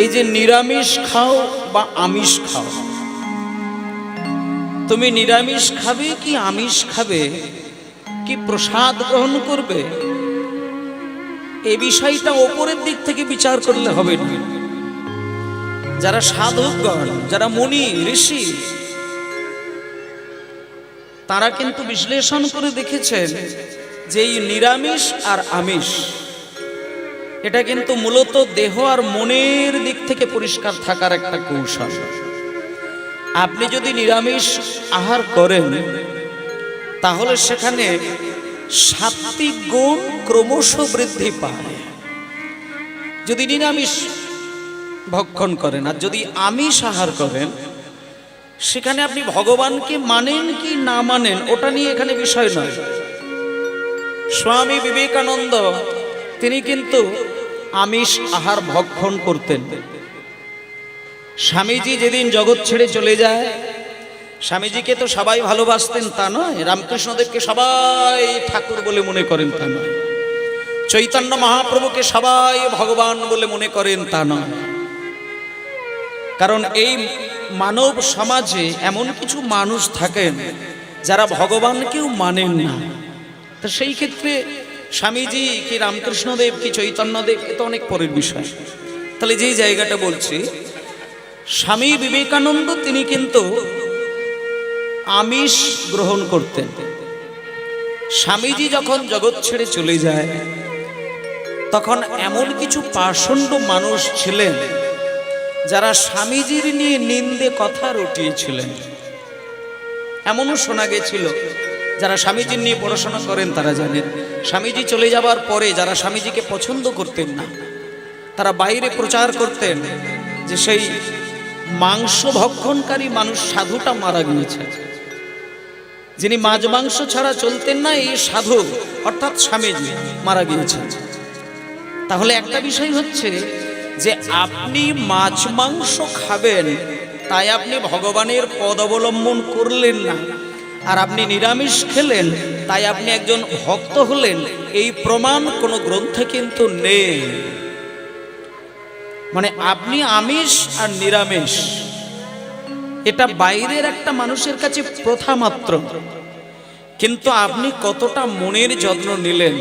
এই যে নিরামিষ খাও বা আমিষ খাও, তুমি নিরামিষ খাবে কি আমিষ খাবে, কি প্রসাদ গ্রহণ করবে, এই বিষয়টা ওপরের দিক থেকে বিচার করলে হবে না। যারা সাধকগণ, যারা মুনি ঋষি, তারা কিন্তু বিশ্লেষণ করে দেখেছেন যে এই নিরামিষ আর আমিষ এটা কিন্তু মূলত দেহ আর মনের দিক থেকে পরিষ্কার থাকার একটা কৌশল। আপনি যদি নিরামিষ আহার করেন তাহলে সেখানে সাত্ত্বিক গুণ ক্রমশ বৃদ্ধি পায়, যদি নিরামিষ ভক্ষণ করেন। আর যদি আমিষ আহার করেন সেখানে আপনি ভগবানকে মানেন কি না মানেন ওটা নিয়ে এখানে বিষয় নয়। স্বামী বিবেকানন্দ তিনি কিন্তু আমিষ আহার ভক্ষণ করতেন। স্বামীজি যেদিন জগৎ ছেড়ে চলে যায়, স্বামীজিকে তো সবাই ভালোবাসতেন তা নয়, রামকৃষ্ণদেবকে সবাই ঠাকুর বলে মনে করেন তা নয়, চৈতন্য মহাপ্রভুকে সবাই ভগবান বলে মনে করেন তা নয়। কারণ এই মানব সমাজে এমন কিছু মানুষ থাকেন যারা ভগবানকেও মানেন না। তো সেই ক্ষেত্রে স্বামীজি কি রামকৃষ্ণদেব কি চৈতন্যদেব এ তো অনেক পরের বিষয়। তাহলে যেই জায়গাটা বলছি, স্বামী বিবেকানন্দ তিনি কিন্তু আমিষ গ্রহণ করতেন। স্বামীজি যখন জগৎ ছেড়ে চলে যায় তখন এমন কিছু পাষণ্ড মানুষ ছিলেন যারা স্বামীজির নিয়ে নিন্দে কথা রটিয়েছিলেন। এমনও শোনা গেছিল, যারা স্বামীজির নিয়ে পড়াশোনা করেন তারা জানেন, স্বামীজি চলে যাবার পরে যারা স্বামীজিকে পছন্দ করতেন না তারা বাইরে প্রচার করতেন যে সেই মাংস ভক্ষণকারী মানুষ সাধুটা মারা গিয়েছে। যিনি মাছ মাংস ছাড়া চলতেন না এই সাধু অর্থাৎ স্বামীজি মারা গিয়েছে। তাহলে একটা বিষয় হচ্ছে যে আপনি মাছ মাংস খাবেন তাই আপনি ভগবানের পদ অবলম্বন করলেন না, আর আপনি নিরামিষ খেলেন তাই আপনি একজন ভক্ত হলেন, এই প্রমাণ কোনো গ্রন্থে কিন্তু নেই। মানে আপনি আমিষ আর নিরামিষ এটা বাইরের একটা মানুষের কাছে প্রথা মাত্র, কিন্তু আপনি কতটা মনের যত্ন নিলেন,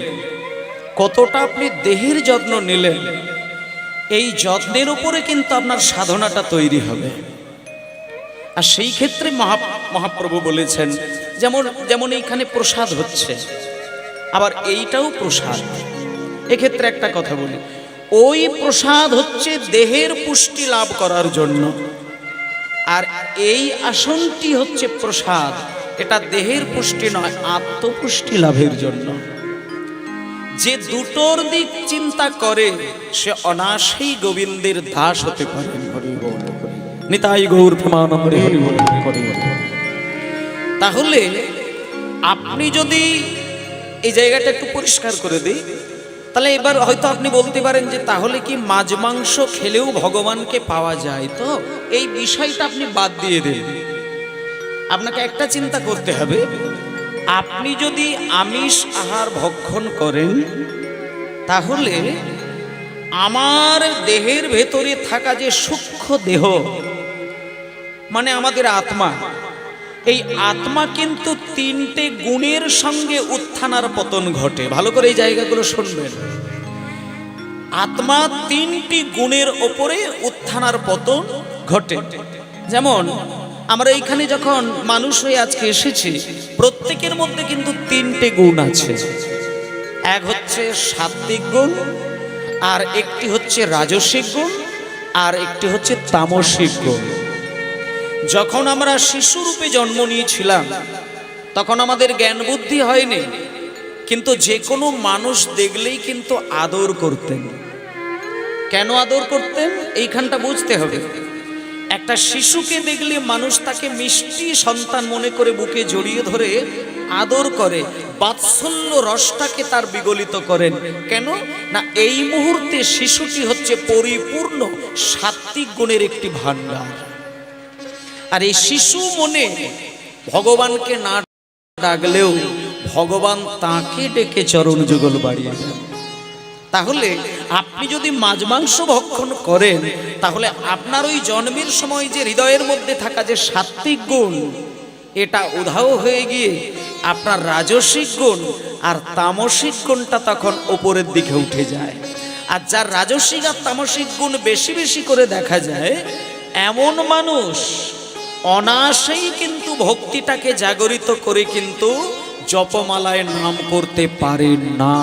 কতটা আপনি দেহের যত্ন নিলেন, এই যত্নের উপরে কিন্তু আপনার সাধনাটা তৈরি হবে। আর সেই ক্ষেত্রে মহাপ্রভু বলেছেন যেমন এইখানে প্রসাদ হচ্ছে, আবার এইটাও প্রসাদ। এক্ষেত্রে একটা কথা বলি, ওই প্রসাদ হচ্ছে দেহের পুষ্টি লাভ করার জন্য, আর এই আসনটি হচ্ছে প্রসাদ, এটা দেহের পুষ্টি নয়, আত্মপুষ্টি লাভের জন্য। যে দুটোর দিক চিন্তা করে সে অনায়াসেই গোবিন্দের দাস হতে পারে। নিতাই গৌর প্রেমানন্দে হরি বল হরি বল। তাহলে আপনি যদি এই জায়গাটা একটু পরিষ্কার করে দিই, তাহলে এবার হয়তো আপনি বলতে পারেন যে তাহলে কি মাছ মাংস খেলেও ভগবানকে পাওয়া যায়? তো এই বিষয়টা আপনি বাদ দিয়ে দেন। আপনাকে একটা চিন্তা করতে হবে, আপনি যদি আমিষ আহার ভক্ষণ করেন তাহলে আমার দেহের ভেতরে থাকা যে সূক্ষ্ম দেহ মানে আমাদের আত্মা, এই আত্মা কিন্তু তিনটে গুণের সঙ্গে উত্থান আর পতন ঘটে। ভালো করে এই জায়গাগুলো শুনবেন। আত্মা তিনটি গুণের ওপরে উত্থান আর পতন ঘটে। যেমন আমরা এইখানে যখন মানুষ হয়ে আজকে এসেছি, প্রত্যেকের মধ্যে কিন্তু তিনটে গুণ আছে। এক হচ্ছে সাত্ত্বিক গুণ, আর একটি হচ্ছে রাজসিক গুণ, আর একটি হচ্ছে তামসিক গুণ। যখন আমরা শিশুরূপে জন্ম নিয়েছিলাম তখন আমাদের জ্ঞান বুদ্ধি হয়নি, কিন্তু যে কোনো মানুষ দেখলেই কিন্তু আদর করতেন। কেন আদর করতেন এইখানটা বুঝতে হবে। একটা শিশুকে দেখলে মানুষ তাকে মিষ্টি সন্তান মনে করে বুকে জড়িয়ে ধরে আদর করে, বাৎসল্য রসটাকে তার বিগলিত করেন। কেন না, এই মুহূর্তে শিশুটি হচ্ছে পরিপূর্ণ সাত্ত্বিক গুণের একটি ভাণ্ডার। আর এই শিশু মনে ভগবানকে না ডাকলেও ভগবান তাকে ডেকে চরণ যুগল বাড়িয়ে দেন। তাহলে আপনি যদি মাছ মাংস ভক্ষণ করেন, তাহলে আপনার ওই জন্মের সময় যে হৃদয়ের মধ্যে থাকা যে সাত্ত্বিক গুণ, এটা উধাও হয়ে গিয়ে আপনার রাজসিক গুণ আর তামসিক গুণটা তখন উপরের দিকে উঠে যায়। আর যার রাজসিক আর তামসিক গুণ বেশি বেশি করে দেখা যায়, এমন মানুষ অনায়াসেই কিন্তু ভক্তিটাকে জাগরিত করে কিন্তু জপমালায় নাম করতে পারেন না।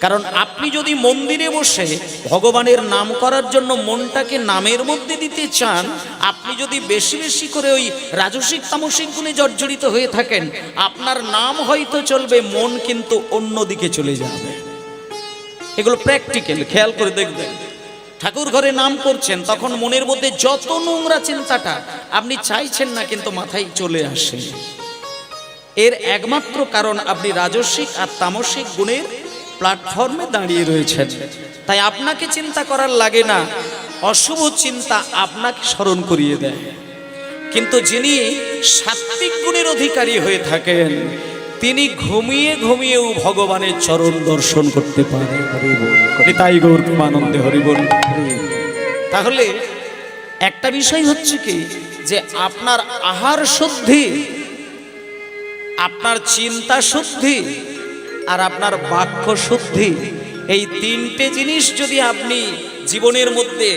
কারণ আপনি যদি মন্দিরে বসে ভগবানের নাম করার জন্য মনটাকে নামের মধ্যে দিতে চান, আপনি যদি বেশি বেশি করে ওই রাজসিক তামসিক গুণে জর্জরিত হয়ে থাকেন, আপনার নাম হয়তো চলবে, মন কিন্তু অন্যদিকে চলে যাবে। এগুলো প্র্যাকটিক্যাল, খেয়াল করে দেখবেন। ঠাকুর ঘরে নাম করছেন, তখন মনের মধ্যে যত নোংরা চিন্তাটা আপনি চাইছেন না কিন্তু মাথায় চলে আসে। এর একমাত্র কারণ আপনি রাজসিক আর তামসিক গুণের প্ল্যাটফর্মে দাঁড়িয়ে রয়েছেন। তাই আপনাকে চিন্তা করার লাগে না, অশুভ চিন্তা আপনাকে স্মরণ করিয়ে দেয়। কিন্তু যিনি সাত্ত্বিক গুণের অধিকারী হয়ে থাকেন, তিনি ঘুমিয়ে ঘুমিয়েও ভগবানের চরণ দর্শন করতে পারেন। তাই গৌর আনন্দে হরি বল। তাহলে একটা বিষয় হচ্ছে কি, যে আপনার আহার শুদ্ধি, আপনার চিন্তা শুদ্ধি আর আপনার বাক্য শুদ্ধি, এই তিনটে জিনিস যদি আপনি জীবনের মধ্যে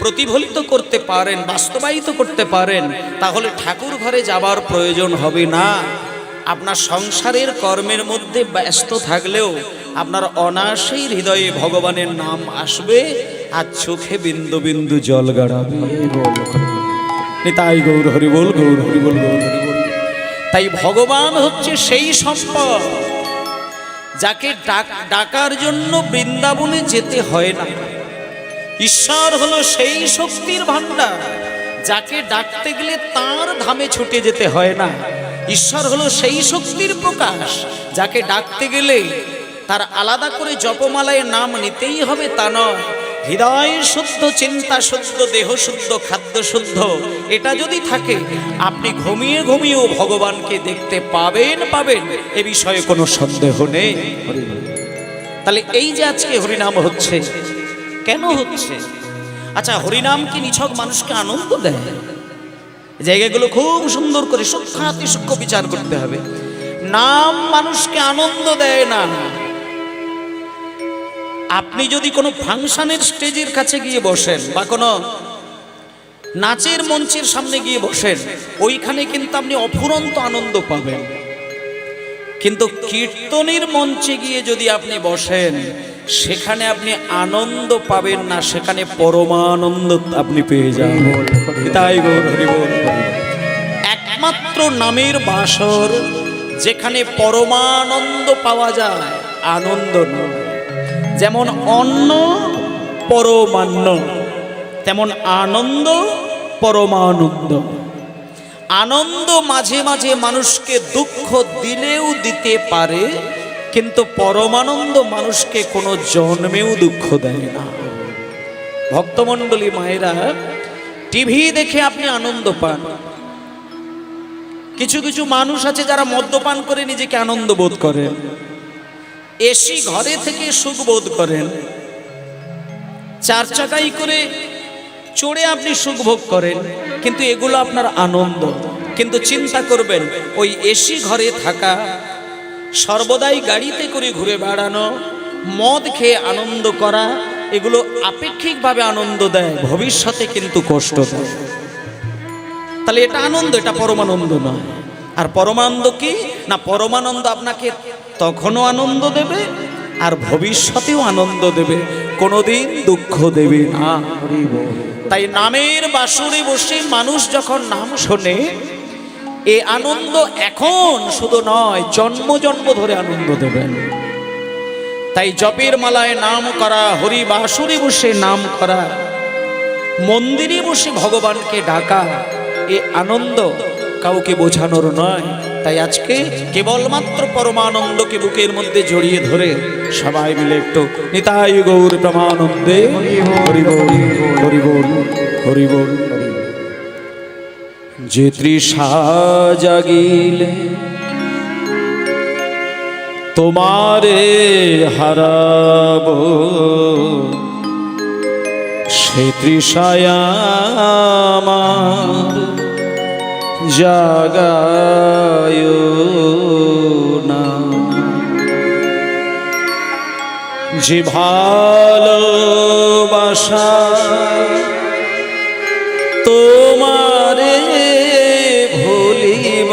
প্রতিফলিত করতে পারেন, বাস্তবায়িত করতে পারেন, তাহলে ঠাকুর ঘরে যাবার প্রয়োজন হবে না। আপনার সংসারের কর্মের মধ্যে ব্যস্ত থাকলেও আপনার অনায়াসেই হৃদয়ে ভগবানের নাম আসবে আর চোখে বিন্দু বিন্দু জল গড়াবে। তাই গৌর হরি বল, গৌর হরি বল, গৌর হরি বল। তাই ভগবান হচ্ছে সেই সম্পদ যাকে ডাকার জন্য বৃন্দাবনে যেতে হয় না। ঈশ্বর হলো সেই শক্তির ভাণ্ডার যাকে ডাকতে গেলে তার ধামে ছুটে যেতে হয় না। ঈশ্বর হলো সেই শক্তির প্রকাশ যাকে ডাকতে গেলে তার আলাদা করে জপমালায় নাম নিতেই হবে তা নয়। হৃদয় শুদ্ধ, চিন্তা শুদ্ধ, দেহ শুদ্ধ, খাদ্য শুদ্ধ, এটা যদি থাকে, আপনি ঘুমিয়ে ঘুমিয়েও ভগবানকে দেখতে পাবেন এ বিষয়ে কোনো সন্দেহ নেই। তাহলে এই যে আজকে হরিনাম হচ্ছে, কেন হচ্ছে? আচ্ছা, হরিনাম কি নিছক মানুষকে আনন্দ দেয়? জায়গাগুলো খুব সুন্দর করে সূক্ষ্মাতি সূক্ষ্ম বিচার করতে হবে। নাম মানুষকে আনন্দ দেয় না। আপনি যদি কোনো ফাংশনের স্টেজের কাছে গিয়ে বসেন বা কোনো নাচের মঞ্চের সামনে গিয়ে বসেন, ওইখানে কিন্তু আপনি অফুরন্ত আনন্দ পাবেন। কিন্তু কীর্তনের মঞ্চে গিয়ে যদি আপনি বসেন, সেখানে আপনি আনন্দ পাবেন না, সেখানে পরমানন্দ আপনি পেয়ে যাবেন। তাই গৌর হরি বল। একমাত্র নামের বাসর যেখানে পরমানন্দ পাওয়া যায়, আনন্দ নয়। যেমন অন্ন পরমান্ন, তেমন আনন্দ পরমানন্দ। আনন্দ মাঝে মাঝে মানুষকে দুঃখ দিলেও দিতে পারে, কিন্তু পরমানন্দ মানুষকে কোনো জন্মেও দুঃখ দেয় না। ভক্তমণ্ডলী মায়েরা, টিভি দেখে আপনি আনন্দ পান। কিছু কিছু মানুষ আছে যারা মদ্যপান করে নিজেকে আনন্দ বোধ করেন, এসি ঘরে থেকে সুখ বোধ করেন, চার চাকাই করে চড়ে আপনি সুখ ভোগ করেন, কিন্তু এগুলো আপনার আনন্দ। কিন্তু চিন্তা করবেন, ওই এসি ঘরে থাকা, সর্বদাই গাড়িতে করে ঘুরে বেড়ানো, মদ খেয়ে আনন্দ করা, এগুলো আপেক্ষিকভাবে আনন্দ দেয়, ভবিষ্যতে কিন্তু কষ্ট দেয়। তাহলে এটা আনন্দ, এটা পরমানন্দ নয়। আর পরমানন্দ কি না, পরমানন্দ আপনাকে তখনও আনন্দ দেবে আর ভবিষ্যতেও আনন্দ দেবে, কোনোদিন দুঃখ দেবে না। তাই নামের বাসরে বসে মানুষ যখন নাম শোনে, এই আনন্দ এখন শুধু নয়, জন্ম জন্ম ধরে আনন্দ দেবেন। তাই জপের মালায় নাম করা, হরি বাসরে বসে নাম করা, মন্দিরে বসে ভগবানকে ডাকা, এ আনন্দ কাউকে বোঝানোর নয়। তাই আজকে কেবলমাত্র পরমানন্দকে বুকের মধ্যে জড়িয়ে ধরে সবাই মিলে একটু নিতাই গৌর প্রেমানন্দে হরি বল, হরি বল, হরি বল। যে তৃষা জাগিলে তোমারে হারাবো সে তৃষায় আমার জাগায় না। যে ভালোবাসা তোমারে ভুলিব,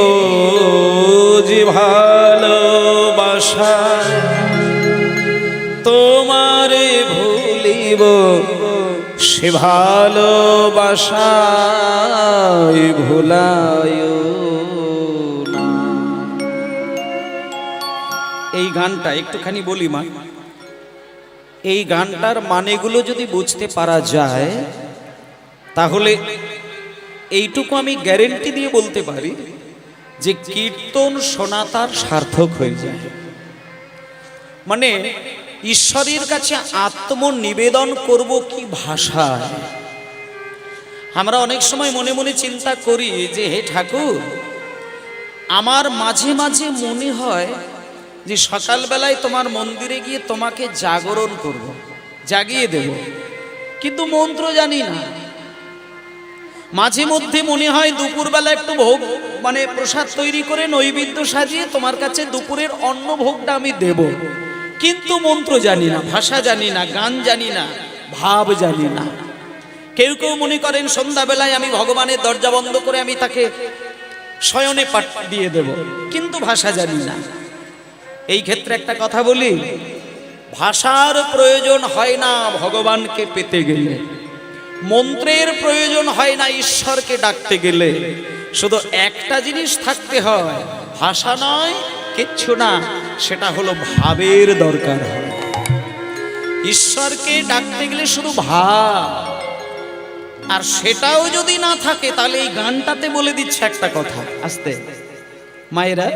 যে ভালোবাসা তোমারে ভুলিব, সে ভালোবাসায় ভুলায় না। এই গানটা একটুখানি বলি মা, এই গানটার মানেগুলো যদি বুঝতে পারা যায় তাহলে এইটুকু আমি গ্যারেন্টি দিয়ে বলতে পারি যে কীর্তন শোনা তার সার্থক হয়ে যায়। মানে ঈশ্বরের কাছে আত্মনিবেদন করব কি ভাষায়। আমরা অনেক সময় মনে মনে চিন্তা করি যে হে ঠাকুর, আমার মাঝে মাঝে মনে হয় যে সকালবেলায় তোমার মন্দিরে গিয়ে তোমাকে জাগরণ করব, জাগিয়ে দেব, কিন্তু মন্ত্র জানি না। মাঝে মধ্যে মনে হয় দুপুরবেলা একটু ভোগ মানে প্রসাদ তৈরি করে নৈবেদ্য সাজিয়ে তোমার কাছে দুপুরের অন্ন ভোগটা আমি দেব, কিন্তু মন্ত্র জানি না, ভাষা জানি না, গান জানি না, ভাব জানি না। কেউ কেউ মনে করেন সন্ধ্যাবেলায় আমি ভগবানের দরজা বন্ধ করে আমি তাকে শয়নে পাঠ দিয়ে দেব, কিন্তু ভাষা জানি না। এই ক্ষেত্রে একটা কথা বলি, ভাষার প্রয়োজন হয় না ভগবানকে পেতে গেলে, মন্ত্রের প্রয়োজন হয় না ঈশ্বরকে ডাকতে গেলে। শুধু একটা জিনিস থাকতে হয়, ভাষা নয় কিচ্ছু না, সেটা হলো ভাবের দরকার হয়। ঈশ্বরকে ডাকতে গেলে শুধু ভাব, আর সেটাও যদি না থাকে তাহলে এই গানটাতে বলে দিচ্ছে একটা কথা। আস্তে মায়েরা,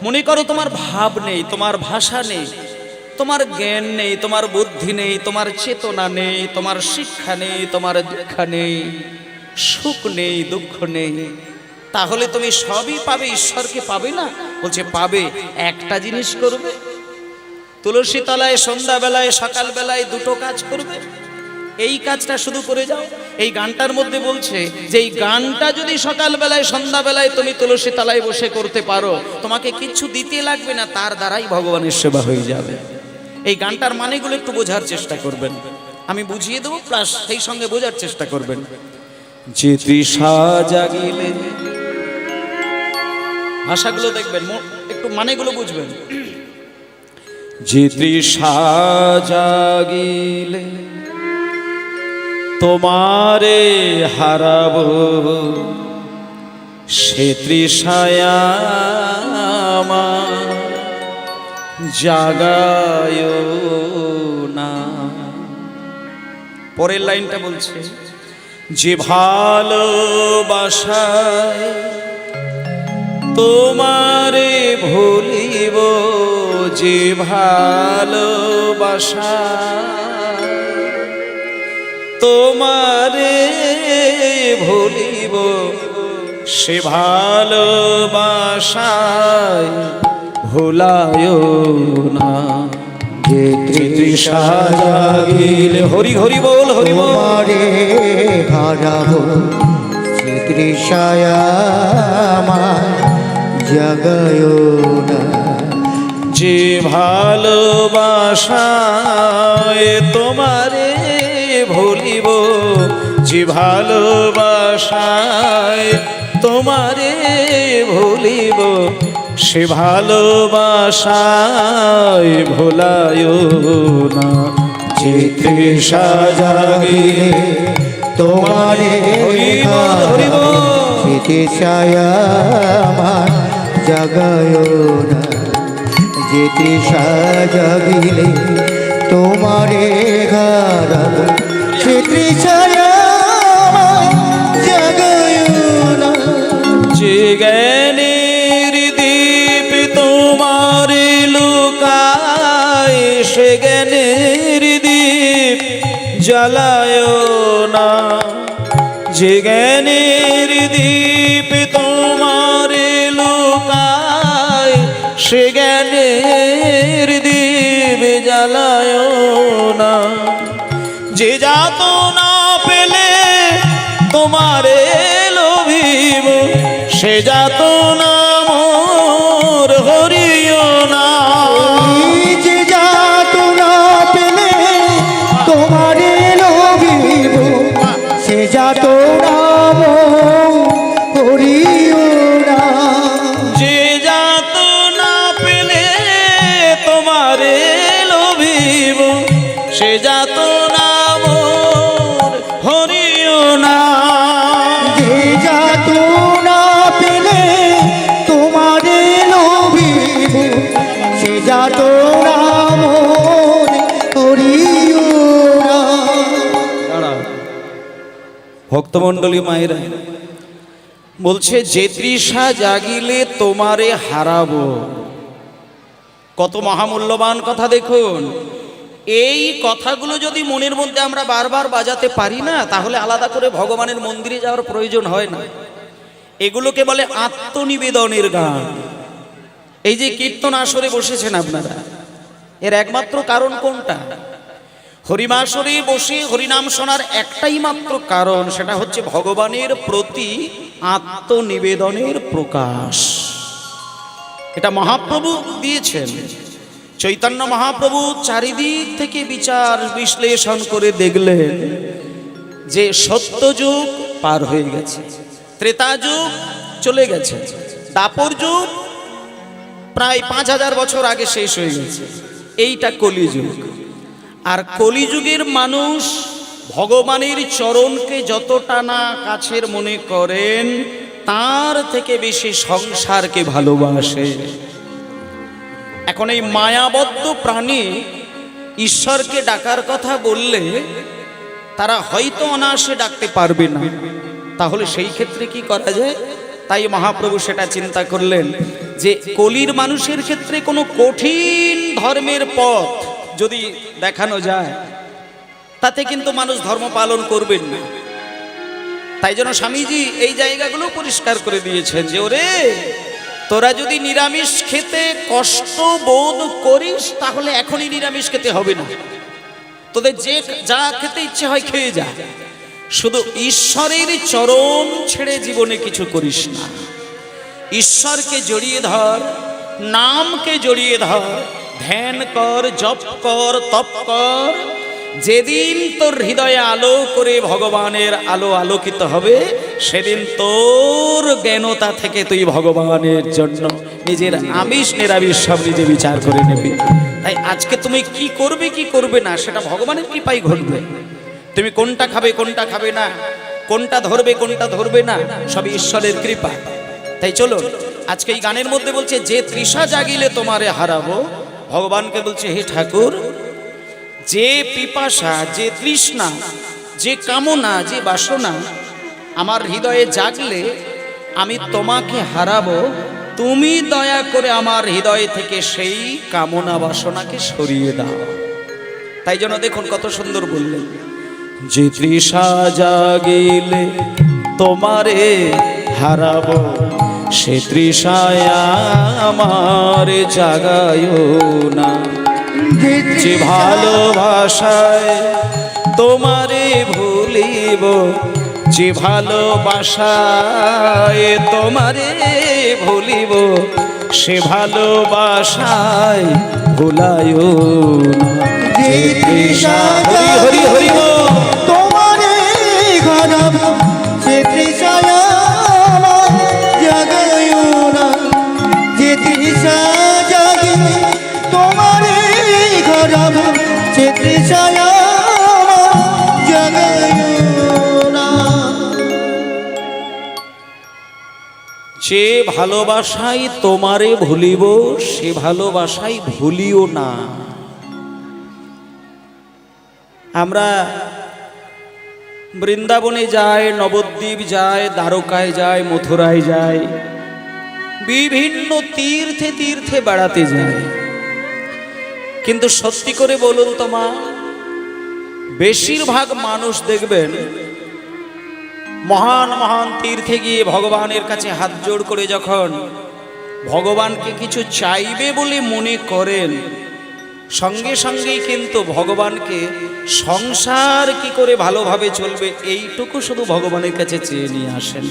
মনে করো তোমার ভাব নেই, তোমার ভাষা নেই, তোমার জ্ঞান নেই, তোমার বুদ্ধি নেই, তোমার চেতনা নেই, তোমার শিক্ষা নেই, তোমার দীক্ষা নেই, সুখ নেই, দুঃখ নেই, তাহলে তুমি সবই পাবে, ঈশ্বরকে পাবে না? বলছে পাবে, একটা জিনিস করবে, তুলসী তলায় সন্ধ্যাবেলায় সকালবেলায় দুটো কাজ করবে, এই কাজটা শুধু করে যাও। এই গানটার মধ্যে বলছে যে এই গানটা যদি সকালবেলায় সন্ধ্যাবেলায় তুমি তুলসী তলায় বসে করতে পারো, তোমাকে কিছু দিতে লাগবে না, তার দ্বারাই ভগবানের সেবা হয়ে যাবে। এই গানটার মানেগুলো একটু বোঝার চেষ্টা করবেন, আমি বুঝিয়ে দেবো, প্লাস সেই সঙ্গে বোঝার চেষ্টা করবেন। যে তৃষা জাগিলে, ভাষাগুলো দেখবেন, একটু মানেগুলো বুঝবেন। যে তৃষা জাগিলে তোমারে হারাবো সে তৃষায় আমার জাগায় না। পরের লাইনটা বলছে, যে ভালোবাসায় তোমারে ভুলিব, যে ভালোবাসায় তোমারে ভুলিব, সে ভালোবাসায় ভুলায় না। যে তৃষা জাগিলে, হরি হরি বল, হরি তোমারে হারাবো সে তৃষায় আমার জাগায় না। যে ভালোবাসায় তোমারে ভুলিব, যে ভালোবাসায় তোমারে ভুলিব, সে ভালোবাসায় ভোলায় না। যে তৃষা জাগিলে তোমারে হারাবো সে তৃষায় আমার জাগায় না। যে তৃষা জাগিলে তোমারে হারাবো সে তৃষায় আমার জাগায় না। যে জ্ঞানের দীপ তোমার লুকায়, সে জ্ঞানের দীপ জ্বালায় না। যে জ্ঞানের দীপ তোমার লুকায়, সে জ্ঞানের তোমারে লোভিব সে যাত না মোর হরিও না। যে যাতনা পেলে তোমারে লোভিব সে যাতনা করিও না। যে যাত না পেলে তোমারে লোভিব সে যাত না মোর হরিও না। যে যাতনা পেলে তোমারে লোভিব সে যাতনা করিও না। ভক্তমণ্ডলী মায়েরা বলছে, যে তৃষা জাগিলে তোমারে হারাবো। কত মহামূল্যবান কথা দেখুন। এই কথাগুলো যদি মনের মধ্যে আমরা বারবার বাজাতে পারি না, তাহলে আলাদা করে ভগবানের মন্দিরে যাওয়ার প্রয়োজন হয় না। এগুলোকে বলে আত্মনিবেদনের গান। এই যে কীর্তন আসরে বসেছেন আপনারা, এর একমাত্র কারণ কোনটা? হরিমাসরে বসে হরিনাম শোনার একটাই মাত্র কারণ, সেটা হচ্ছে ভগবানের প্রতি আত্মনিবেদনের প্রকাশ। এটা মহাপ্রভু দিয়েছেন। চৈতন্য মহাপ্রভু চারিদিক থেকে বিচার বিশ্লেষণ করে দেখলেন যে সত্যযুগ পার হয়ে গেছে, ত্রেতা যুগ চলে গেছে, দাপর যুগ প্রায় 5000 বছর আগে শেষ হয়ে গেছে, এইটা কলিযুগ। আর কলিযুগের মানুষ ভগবানের চরণকে যতটা না কাছের মনে করেন, তার থেকে বেশি সংসারকে ভালোবাসে। এখন এই মায়াবদ্ধ প্রাণী ঈশ্বরকে ডাকার কথা বললে তারা হয়তো অনায়াসে ডাকতে পারবে না, তাহলে সেই ক্ষেত্রে কি করা যায়? তাই মহাপ্রভু সেটা চিন্তা করলেন যে কলির মানুষের ক্ষেত্রে কোনো কঠিন ধর্মের পথ যদি দেখানো যায়, তাতে কিন্তু মানুষ ধর্ম পালন করবেন না। তাই জন্য স্বামীজি এই জায়গাগুলো পরিষ্কার করে দিয়েছেন যে, ওরে তোরা যদি নিরামিষ খেতে কষ্ট বোধ করিস, তাহলে এখনই নিরামিষ খেতে হবে না, তোদের যে যা খেতে ইচ্ছে হয় খেয়ে যা, শুধু ঈশ্বরের চরণ ছেড়ে জীবনে কিছু করিস না। ঈশ্বরকে জড়িয়ে ধর, নামকে জড়িয়ে ধর, ধ্যান কর, জপ কর, তপ কর। যেদিন তোর হৃদয়ে আলো করে ভগবানের আলো আলোকিত হবে, সেদিন তোর জ্ঞানতা থেকে তুই ভগবানের জন্য নিজের আমিষ নিরামিষ সব নিজে বিচার করে নেবি। তাই আজকে তুমি কি করবে কি করবে না, সেটা ভগবানের কৃপাই ঘটবে। তুমি কোনটা খাবে কোনটা খাবে না, কোনটা ধরবে কোনটা ধরবে না, সব ঈশ্বরের কৃপা। তাই চলো আজকে এই গানের মধ্যে বলছে, যে তৃষা জাগিলে তোমারে হারাবো। ভগবানকে বলছে, হে ঠাকুর, যে পিপাসা, যে তৃষ্ণা, যে কামনা, যে বাসনা আমার হৃদয়ে জাগলে আমি তোমাকে হারাবো, তুমি দয়া করে আমার হৃদয় থেকে সেই কামনা বাসনাকে সরিয়ে দাও। তাই জন্য দেখুন কত সুন্দর বললেন, যে তৃষা জাগিলে তোমারে হারাবো, সে তৃষায় আমার জাগায় না। যে ভালোবাসায় তোমারে ভুলিব, যে ভালোবাসায় তোমারে ভুলিব, সে ভালোবাসায় ভুলায় না। যে তৃষা হরি হরি হরি বল। তোমারে হারাবো, সে তৃষায় আমার জাগায় না। যে তৃষা জাগিলে তোমারে হারাবো, সে তৃষায় আমার জাগায় না। যে ভালোবাসায় তোমারে ভুলিব, সে ভালোবাসায় ভুলিও না। আমরা বৃন্দাবনে যাই, নবদ্বীপ যাই, দ্বারকায় যাই, মথুরায় যাই, বিভিন্ন তীর্থে তীর্থে বেড়াতে যাই, কিন্তু সত্যি করে বলুন তো মা, বেশিরভাগ মানুষ দেখবেন মহান মহান তীর্থে গিয়ে ভগবানের কাছে হাত জোড় করে যখন ভগবানকে কিছু চাইবে বলে মনে করেন, সঙ্গে সঙ্গেই কিন্তু ভগবানকে সংসার কি করে ভালোভাবে চলবে এইটুকু শুধু ভগবানের কাছে চেয়ে নিয়ে আসেন।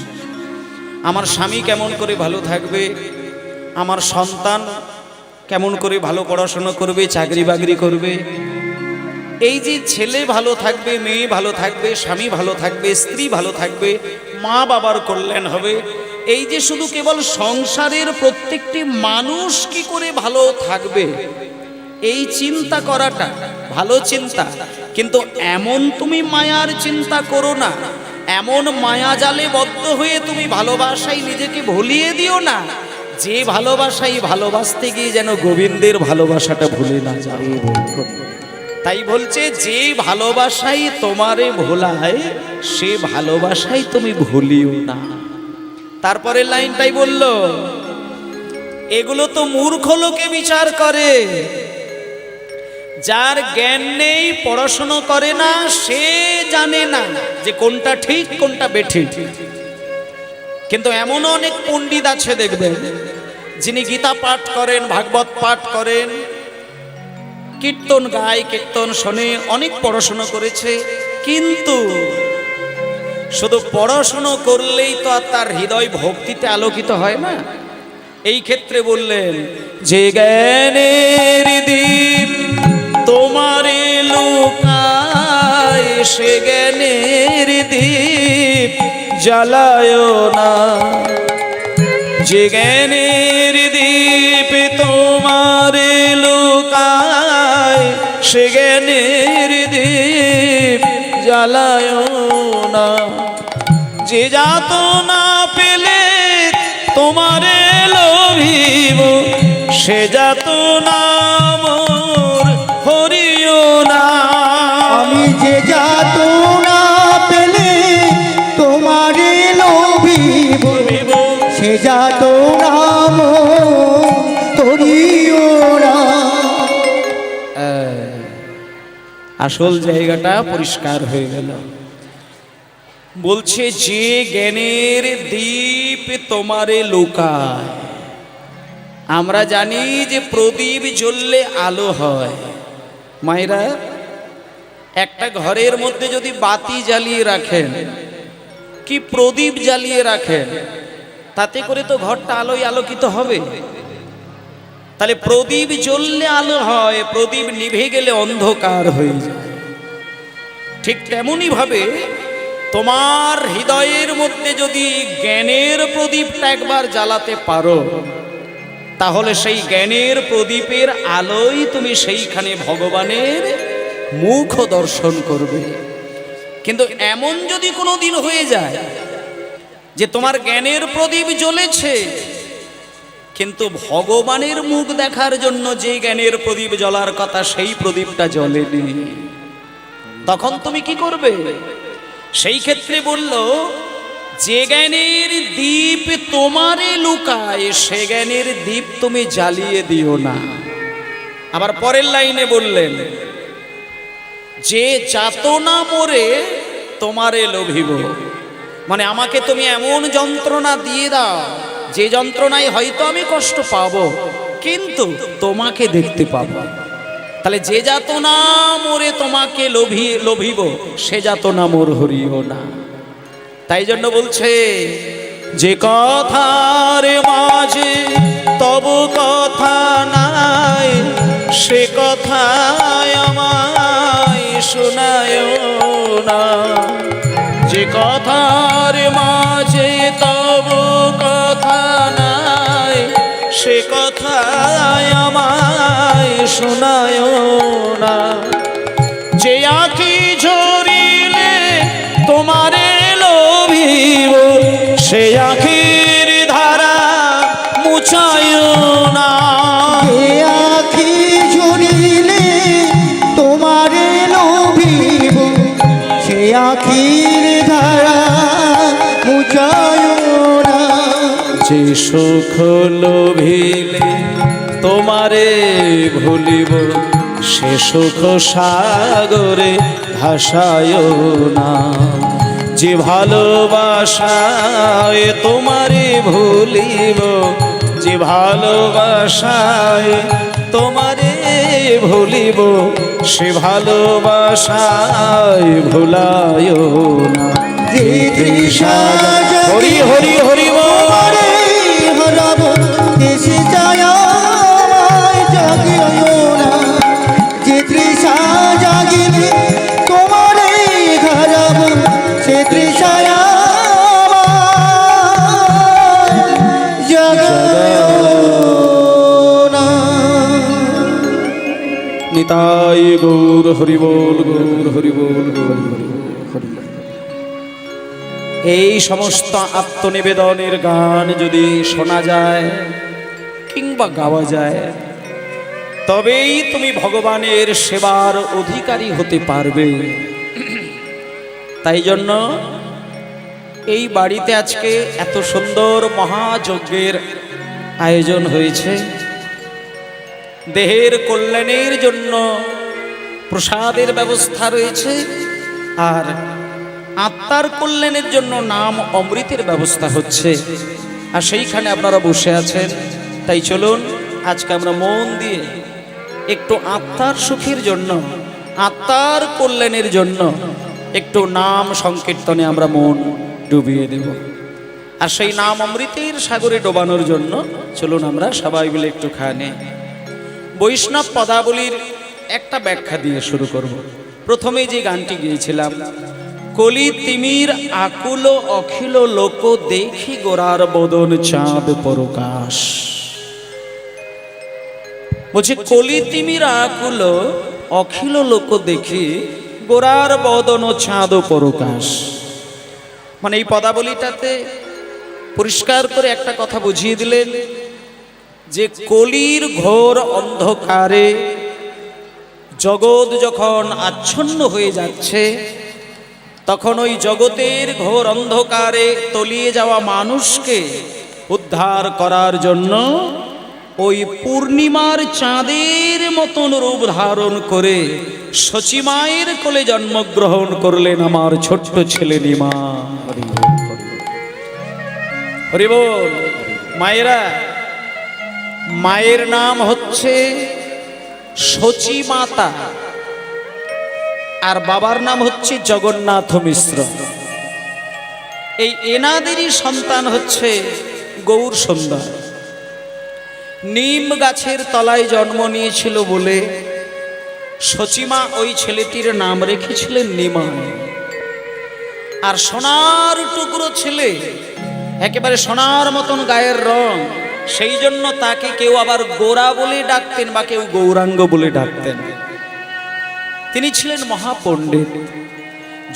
আমার স্বামী কেমন করে ভালো থাকবে, আমার সন্তান কেমন করে ভালো পড়াশোনা করবে, চাকরি বাকরি করবে, এই যে ছেলে ভালো থাকবে, মেয়ে ভালো থাকবে, স্বামী ভালো থাকবে, স্ত্রী ভালো থাকবে, মা বাবার কল্যাণ হবে, এই যে শুধু কেবল সংসারের প্রত্যেকটি মানুষ কি করে ভালো থাকবে এই চিন্তা করাটা ভালো চিন্তা। কিন্তু এমন তুমি মায়ার চিন্তা করো না, এমন মায়া জালে বদ্ধ হয়ে তুমি ভালোবাসায় নিজেকে ভুলিয়ে দিও না, যে ভালোবাসাই ভালোবাসতে গিয়ে যেন গোবিন্দের ভালোবাসাটা ভুলে না যাবে। তাই বলছে যে ভালোবাসাই তোমারে ভোলায় সে ভালোবাসাই তুমি ভুলিও না। তারপরে লাইনটাই বলল, এগুলো তো মূর্খ লোকে বিচার করে, যার জ্ঞান নেই, পড়াশোনা করে না, সে জানে না যে কোনটা ঠিক কোনটা বেঠিক। কিন্তু এমন অনেক পণ্ডিত আছে দেখবেন, যিনি গীতা পাঠ করেন, ভাগবত পাঠ করেন, কীর্তন গায়, কীর্তন শোনে, অনেক পড়াশোনা করেছে, কিন্তু শুধু পড়াশোনা করলেই তো আর তার হৃদয় ভক্তিতে আলোকিত হয় না। এই ক্ষেত্রে বললেন, যে জ্ঞানের দীপ তোমারে লুকায় সে জ্ঞানের দীপ জ্বালায় না। যে জ্ঞানের দীপ তোমারে লুকায় সে জ্ঞানের দীপ জ্বালায় না। যে যাত না পেলে তোমারে লোভিব সে যাত না মোর হরিও না। আমি যে যাত না পেলে তোমারে লোভিব সে যাত না হরিও না। আসল জায়গাটা পরিষ্কার হয়ে গেল। বলছে যে জ্ঞানের দীপ তোমারে লুকায়। আমরা জানি যে প্রদীপ জ্বললে আলো হয়। মায়েরা, একটা ঘরের মধ্যে যদি বাতি জ্বালিয়ে রাখেন কি প্রদীপ জ্বালিয়ে রাখেন, তাতে করে তো ঘরটা আলোয় আলোকিত হবে। তাহলে প্রদীপ জ্বললে আলো হয়, প্রদীপ নিভে গেলে অন্ধকার হয়ে যায়। ঠিক তেমনি ভাবে তোমার হৃদয়ের মধ্যে যদি জ্ঞানের প্রদীপটা একবার জ্বালাতে পারো, তাহলে সেই জ্ঞানের প্রদীপের আলোয় তুমি সেইখানে ভগবানের মুখ দর্শন করবে। কিন্তু এমন যদি কোনো দিন হয়ে যায় যে তোমার জ্ঞানের প্রদীপ জ্বলেছে, কিন্তু ভগবানের মুখ দেখার জন্য যে জ্ঞানের প্রদীপ জ্বলার কথা সেই প্রদীপটা জ্বলেনি, তখন তুমি কি করবে? সেই ক্ষেত্রে বলল, যে জ্ঞানের দীপ তোমারে লুকায় সে জ্ঞানের দীপ তুমি জ্বালিয়ে দিও না। আবার পরের লাইনে বললেন, যে যাতনা মোরে তোমারে লোভিব, মানে আমাকে তুমি এমন যন্ত্রণা দিয়ে দাও যে যন্ত্রণায় হয়তো আমি কষ্ট পাবো, কিন্তু তোমাকে দেখতে পাবো। তাহলে যে যাতনা মোরে তোমাকে লোভিব সে যাতনা মোর হরিও না। তাই জন্য বলছে, যে কথার মাঝে তব কথা নাই সে কথায় আমায় শোনায় না। যে কথার মাঝে তব কথা নাই সে কথায় আমায় শোনায় না। যে আঁখি ঝরিলে তোমারে লোভিব সে আঁখির ধারা মুছায় না। যে আঁখি ঝরিলে তোমারে লোভিব সে আঁখির ধারা মুছায় না। যে সুখ লোভিলে তোমারে ভুলিব সে সুখ সাগরে ভাসায় না। যে ভালোবাসায় তোমারে ভুলিব যে ভালোবাসায় তোমারে ভুলিব সে ভালোবাসায় ভুলায় না। যে তৃষা হরি হরি হরি বল। তোমারে হারাব দেশে যায় আমায় জাগিও না। যে তৃষা জাগিলে তোমারে হারাব সে তৃষায় আমায় জাগিও না। নিতাই গৌর হরি বল, গৌর হরি বল, গৌর হরি বল, হরি বল। এই সমস্ত আত্মনিবেদনের গান যদি শোনা যায় কিংবা গাওয়া যায়, তবেই তুমি ভগবানের সেবার অধিকারী হতে পারবে। তাই জন্য এই বাড়িতে আজকে এত সুন্দর মহাযজ্ঞের আয়োজন হয়েছে। দেহের কল্যাণের জন্য প্রসাদের ব্যবস্থা রয়েছে, আর আত্মার কল্যাণের জন্য নাম অমৃতের ব্যবস্থা হচ্ছে। আর সেইখানে আপনারা বসে আছেন। তাই চলুন আজকে আমরা মন দিয়ে একটু আত্মার সুখের জন্য, আত্মার কল্যাণের জন্য একটু নাম সংকীর্তনে আমরা মন ডুবিয়ে দেব। আর সেই নাম অমৃতের সাগরে ডোবানোর জন্য চলুন আমরা সবাই মিলে একটুখানি বৈষ্ণব পদাবলীর একটা ব্যাখ্যা দিয়ে শুরু করব। প্রথমে যে গানটি গিয়েছিলাম, কলি তিমির আকুল অখিল লোক দেখি গোরার বদন চাঁদ পরকাশ। বলছে কলি তিমির আকুল অখিল লোক দেখি গোরার বদন চাঁদ পরকাশ। মানে এই পদাবলীটাতে পরিষ্কার করে একটা কথা বুঝিয়ে দিলেন যে কলির ঘোর অন্ধকারে জগৎ যখন আচ্ছন্ন হয়ে যাচ্ছে, তখন ওই জগতের ঘোর অন্ধকারে তলিয়ে যাওয়া মানুষকে উদ্ধার করার জন্য ওই পূর্ণিমার চাঁদের মতন রূপ ধারণ করে সচিমায়ের কোলে জন্মগ্রহণ করলেন আমার ছোট্ট ছেলে নিমা। হরি বল। মায়েরা, মায়ের নাম হচ্ছে সচিমাতা, আর বাবার নাম হচ্ছে জগন্নাথ মিশ্র। এই এনাদেরই সন্তান হচ্ছে গৌর সুন্দর। নিম গাছের তলায় জন্ম নিয়েছিল বলে সচিমা ওই ছেলেটির নাম রেখেছিলেন নিমাই। আর সোনার টুকরো ছেলে, একেবারে সোনার মতন গায়ের রং, সেই জন্য তাকে কেউ আবার গোরা বলে ডাকতেন বা কেউ গৌরাঙ্গ বলে ডাকতেন। তিনি ছিলেন মহাপণ্ডিত।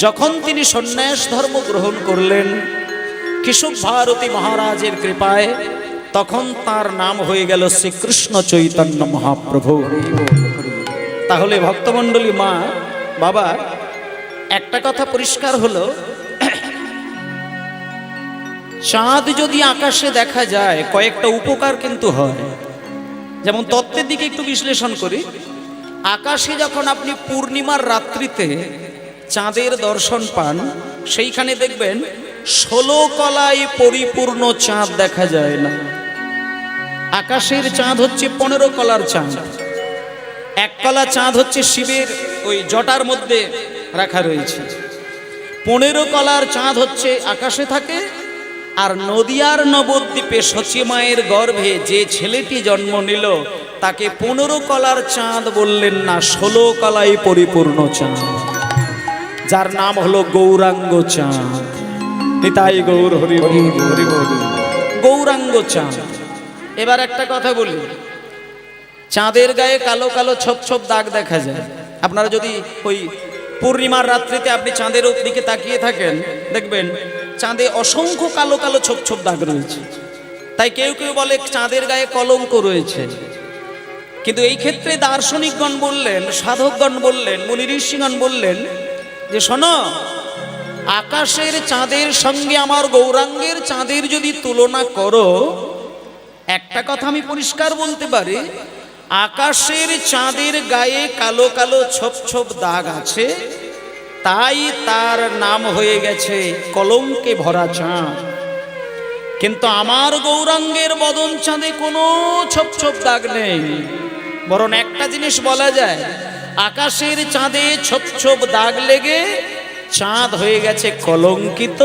যখন তিনি সন্ন্যাস ধর্ম গ্রহণ করলেন কেশব ভারতী মহারাজের কৃপায়, তখন তার নাম হয়ে গেল শ্রীকৃষ্ণ চৈতন্য মহাপ্রভু। তাহলে ভক্তমণ্ডলী, মা বাবা, একটা কথা পরিষ্কার হলো, চাঁদ যদি আকাশে দেখা যায় কয়েকটা উপকার কিন্তু হয়। যেমন তত্ত্বের দিকে একটু বিশ্লেষণ করি, আকাশে যখন আপনি পূর্ণিমার রাত্রিতে চাঁদের দর্শন পান, সেইখানে দেখবেন 16 কলায় পরিপূর্ণ চাঁদ দেখা যায় না। আকাশের চাঁদ হচ্ছে 15 কলার চাঁদ। এক কলা চাঁদ হচ্ছে শিবের ওই জটার মধ্যে রাখা রয়েছে। 15 কলার চাঁদ হচ্ছে আকাশে থাকে। আর নদিয়ার নবদ্বীপে সচিমায়ের গর্ভে যে ছেলেটি জন্ম নিল তাকে 15 কলার চাঁদ বললেন না, 16 কলায় পরিপূর্ণ চাঁদ, যার নাম হলো গৌরাঙ্গ চাঁদ। নিতাই গৌর হরি হরি হরি হরি। গৌরাঙ্গ চাঁদ। এবার একটা কথা বলি, চাঁদের গায়ে কালো কালো ছোপ ছোপ দাগ দেখা যায়। আপনারা যদি ওই পূর্ণিমার রাত্রিতে আপনি চাঁদের দিকে তাকিয়ে থাকেন, দেখবেন চাঁদে অসংখ্য কালো কালো ছোপ ছোপ দাগ রয়েছে। তাই কেউ কেউ বলে চাঁদের গায়ে কলঙ্ক রয়েছে। কিন্তু এই ক্ষেত্রে দার্শনিকগণ বললেন, সাধকগণ বললেন, মুনি ঋষিগণ বললেন যে শোনো, আকাশের চাঁদের সঙ্গে আমার গৌরাঙ্গের চাঁদের যদি তুলনা করো, একটা কথা আমি পরিষ্কার বলতে পারি, আকাশের চাঁদের গায়ে কালো কালো ছোপ ছোপ দাগ আছে, তাই তার নাম হয়ে গেছে কলঙ্কে ভরা চাঁদ। কিন্তু আমার গৌরাঙ্গের বদন চাঁদে কোনো ছোপ ছোপ দাগ নেই। বরং একটা জিনিস বলা যায়, আকাশের চাঁদে ছোপ ছোপ দাগ লেগে চাঁদ হয়ে গেছে কলঙ্কিত,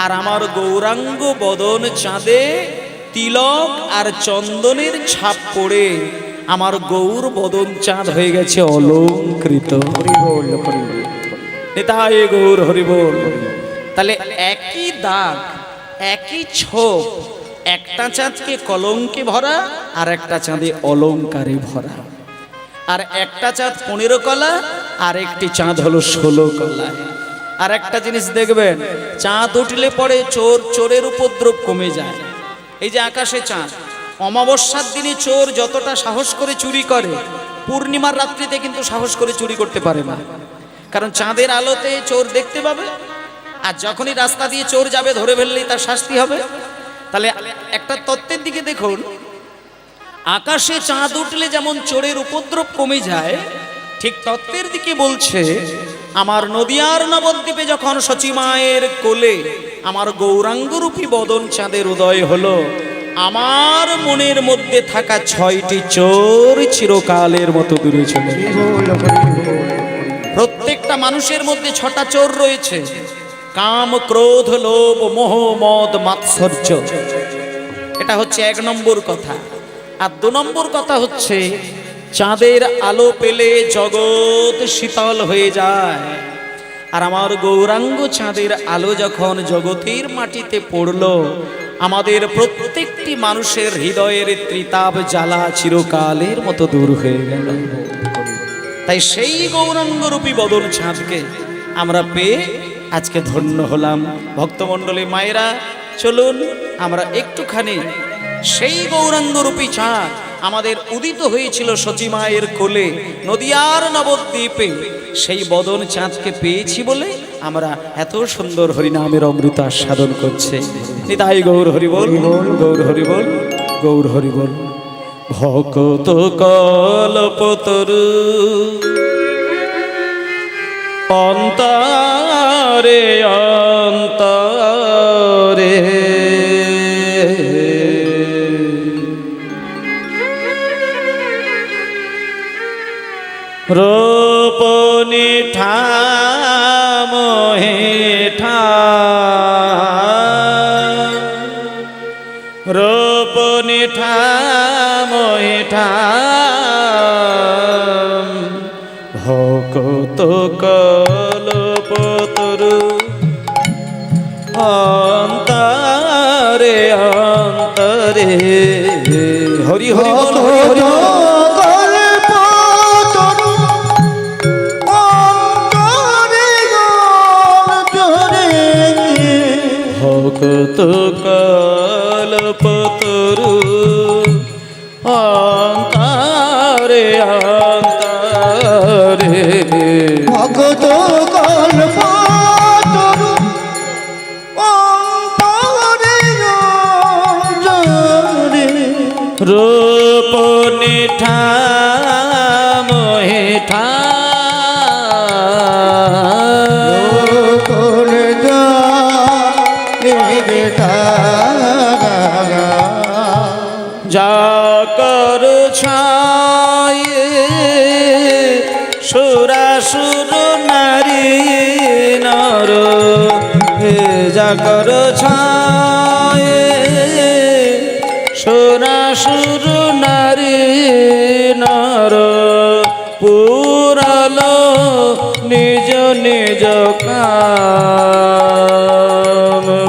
আর আমার গৌরাঙ্গ বদন চাঁদে তিলক আর চন্দনের ছাপ পড়ে আমার গৌর বদন চাঁদ হয়ে গেছে অলঙ্কৃত। নিতাই গৌর হরিবোল। তাহলে একই দাগ, একই ছোপ, একটা চাঁদকে কলঙ্কে ভরা আর একটা চাঁদে অলঙ্কারে ভরা। আর একটা চাঁদ 15 কলা, আর একটি চাঁদ হলো 16 কলায়। আর একটা জিনিস দেখবেন, চাঁদ উঠলে পরে চোরের উপদ্রব কমে যায়। এই যে আকাশে চাঁদ, অমাবস্যার দিনে চোর যতটা সাহস করে চুরি করে, পূর্ণিমার রাত্রিতে কিন্তু সাহস করে চুরি করতে পারে না, কারণ চাঁদের আলোতে চোর দেখতে পাবে। আর যখনই রাস্তা দিয়ে চোর যাবে, ধরে ফেললেই তার শাস্তি হবে। তাহলে একটা তত্ত্বের দিকে দেখুন, আকাশে চাঁদ উঠলে যেমন চোরের উপদ্রব কমে যায়, ঠিক তত্ত্বের দিকে বলছে আমার নদিয়ার নবদ্বীপে যখন সচিমায়ের কোলে আমার গৌরাঙ্গরূপী বদন চাঁদের উদয় হলো, আমার মনের মধ্যে থাকা 6টি চোর চিরকালের মতো দূরে চলে গেল। প্রত্যেকটা মানুষের মধ্যে 6টা চোর রয়েছে, কাম, ক্রোধ, লোভ, মোহ, মদ, মাৎসর্য। এটা হচ্ছে 1 নম্বর কথা। আর 2 নম্বর কথা হচ্ছে, চাঁদের আলো পেলে জগৎ শীতল হয়ে যায়। আর আমার গৌরাঙ্গ চাঁদের আলো যখন জগতের মাটিতে পড়লো, আমাদের প্রত্যেকটি মানুষের হৃদয়ের ত্রিতাপ জ্বালা চিরকালের মতো দূর হয়ে গেল। তাই সেই গৌরাঙ্গরূপী বদন চাঁদকে আমরা পেয়ে আজকে ধন্য হলাম। ভক্তমণ্ডলী মায়েরা, চলুন আমরা একটুখানি সেই গৌরাঙ্গরূপী চাঁদ আমাদের উদিত হয়েছিল সচিমায়ের কোলে নদিয়ার নবদ্বীপে, সেই বদন চাঁদকে পেয়েছি বলে আমরা এত সুন্দর হরিনামের অমৃত আস্বাদন করছে। নিতাই গৌর হরিবল, গৌর হরিবল, গৌর হরিবল। ভকত কল্পতরু অন্তরে অন্তরে রূপনি ঠামহে ঠাম, রূপনি ঠামহে ঠাম, ভকত কল্পতরু অন্তরে অন্তরে। হরি হরি বল, হরি হরি বল। ভকত কল্পতরু অন্তরে অন্তরে, ভগত কল্পতরু অন্তরে অন্তরে, রূপ নিঠাম হে ঠাম, যা কর ছায়ে সুরাসুর নারী নর, হে যা কর ছায়ে সুরাসুর নারী নর, পুরালো নিজ নিজ কাম,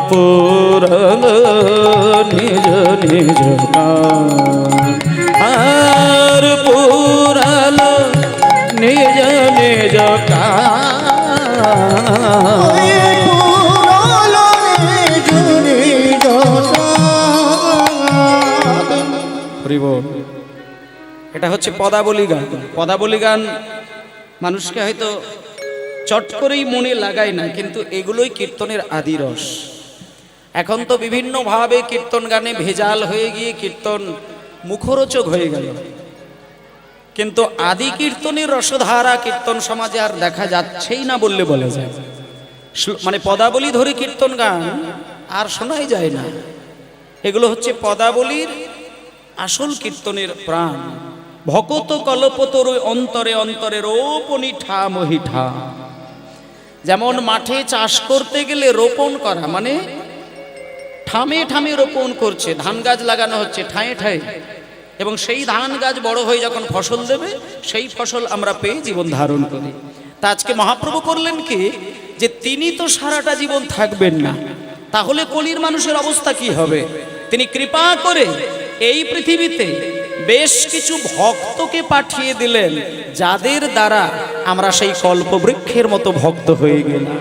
পুরালো নিজ নিজ কাম, আর পুরালো নিজ নিজ কাম। এটা হচ্ছে পদাবলী গান। পদাবলী গান মানুষকে হয়তো চট করেই মনে লাগায় না, কিন্তু এগুলোই কীর্তনের আদি রস। এখন তো বিভিন্নভাবে কীর্তন গানে ভেজাল হয়ে গিয়ে কীর্তন মুখরোচক হয়ে গেল, কিন্তু আদি কীর্তনের রসধারা কীর্তন সমাজে আর দেখা যাচ্ছেই না বললে বলা যায়। মানে পদাবলী ধরে কীর্তন গান আর শোনাই যায় না। এগুলো হচ্ছে পদাবলীর আসল কীর্তনের প্রাণ। ভকত কল্পতরু অন্তরে অন্তরে রোপণী ঠা মহিঠা। যেমন মাঠে চাষ করতে গেলে রোপণ করা মানে ঠামে ঠামে রোপণ করছে, ধান গাছ লাগানো হচ্ছে ঠায়ে ঠায়ে, এবং সেই ধান গাছ বড় হয়ে যখন ফসল দেবে সেই ফসল আমরা পেয়ে জীবন ধারণ করি। তা আজকে মহাপ্রভু করলেন কি, যে তিনি তো সারাটা জীবন থাকবেন না, তাহলে কলির মানুষের অবস্থা কি হবে? তিনি কৃপা করে এই পৃথিবীতে বেশ কিছু ভক্তকে পাঠিয়ে দিলেন, যাদের দ্বারা আমরা সেই কল্পবৃক্ষের মতো ভক্ত হয়ে গেলাম।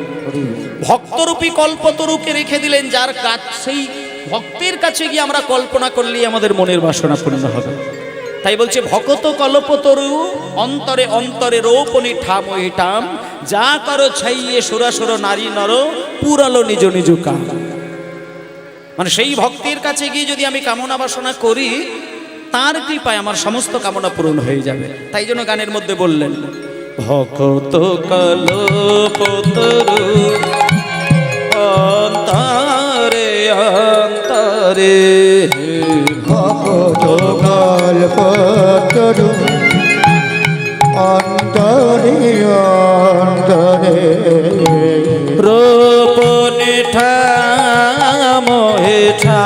ভক্তরূপী কল্পতরুকে রেখে দিলেন, যার কাছ সেই ভক্তের কাছে গিয়ে আমরা কল্পনা করলেই আমাদের মনের বাসনা পূর্ণ হবে। তাই বলছে ভকত কল্পতরু অন্তরে অন্তরে রোপণী ঠাম ওই টাম, যা করো ছাইয়ে সুরাসুর নারী নর পুরালো নিজ নিজ কাম। মানে সেই ভক্তের কাছে গিয়ে যদি আমি কামনা বাসনা করি, তার কৃপায় আমার সমস্ত কামনা পূরণ হয়ে যাবে। তাই জন্য গানের মধ্যে বললেন ভকত কল্পতরু অন্তরে অন্তরে, ভকত কল্পতরু অন্তরে অন্তরে, রোপণী ঠাম হেঠা।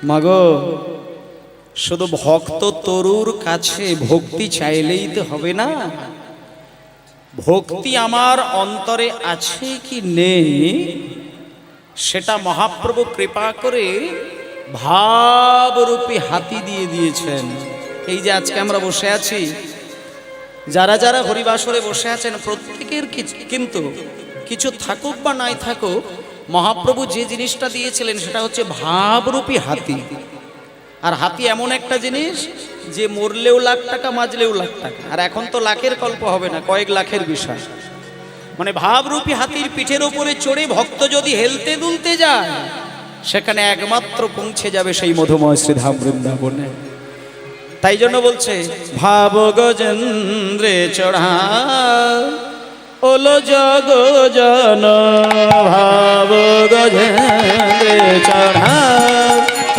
মাগো, শুধু ভক্ত তরুর কাছে ভক্তি চাইলেই তো হবে না, ভক্তি আমার অন্তরে আছে কি নেই সেটা মহাপ্রভু কৃপা করে ভাবরূপী হাতি দিয়ে দিয়েছেন। এই যে আজকে আমরা বসে আছি, যারা যারা হরিবাসরে বসে আছেন প্রত্যেকের কিন্তু কিছু থাকুক বা নাই থাকুক, মহাপ্রভু যে জিনিসটা দিয়েছিলেন সেটা হচ্ছে ভাবরূপী হাতি। আর হাতি এমন একটা জিনিস যে মরলেও লাখ টাকা, মাজলেও লাখ টাকা। আর এখন তো লাখের কল্প হবে না, কয়েক লাখের বিষয়। মানে ভাবরূপী হাতির পিঠের ওপরে চড়ে ভক্ত যদি হেলতে দুলতে যায়, সেখানে একমাত্র পৌঁছে যাবে সেই মধুময় শ্রীধাম বৃন্দাবনে। তাই জন্য বলছে ভাব গজেন্দ্রে চড়া ওলো জগ জন, ভাব গজেন্দ্রে চড়া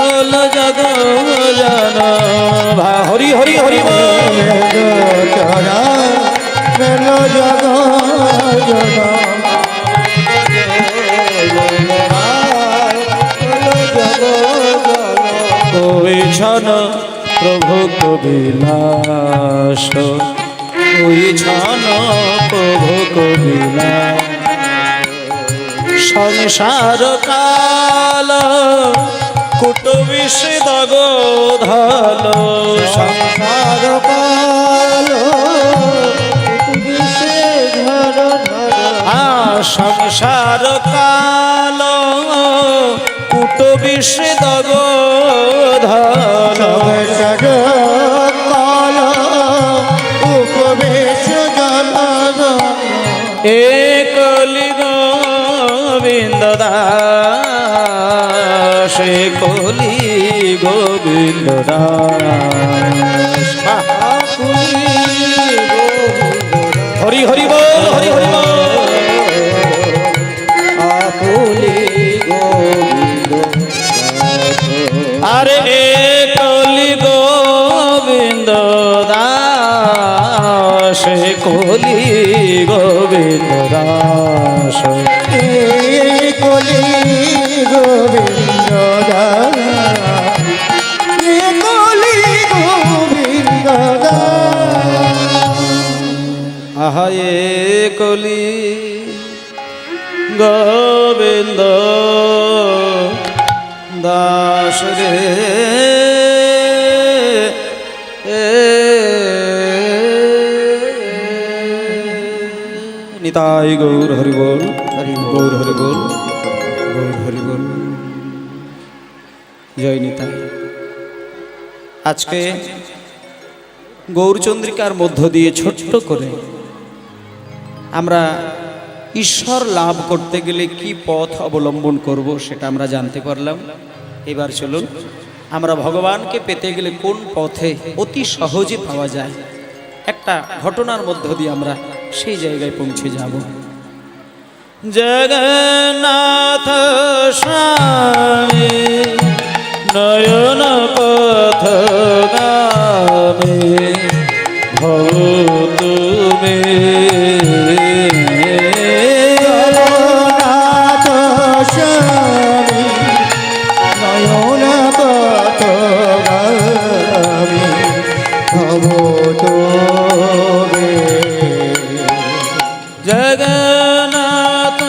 ওলো জগ জন। হরি হরি হরি চরা মেল জগ জন, ওই ছন প্রভু কবিলাস, ওই ছন প্রভু কবিলাস। সংসার কাল কুট বিষদগ ধল, সংসার কাল সংসার কাল কুট বিষদগ ধল, কাল উপবেশ জল, একলি গোবিন্দ দাস, কলি গোবিন্দ দাস। হরি হরি বল, হরি হরি বল। আরে কলি গোবিন্দ দাস, কলি গোবিন্দ দাস, কলি গোবিন্দ দাস, কলি গোবিন্দ দাস। আহা এ কলি গোবিন্দ দাস রে, নিতাই গৌর হরি বল, গৌর হরি বল, গৌর হরি বল। জয় নিতাই। আজকে গৌরচন্দ্রিকার মধ্য দিয়ে ছোট্ট করে আমরা ঈশ্বর লাভ করতে গেলে কি পথ অবলম্বন করব সেটা আমরা জানতে পারলাম। এবার চলুন আমরা ভগবানকে পেতে গেলে কোন পথে অতি সহজে পাওয়া যায় একটা ঘটনার মধ্য দিয়ে আমরা সেই জায়গায় পৌঁছে যাব। জগন্নাথ স্বামী নয়ন পথগামী ভব তুমি জগন্নাথ স্বামী নয়ন পথগামী ভব তুমি জগন্নাথ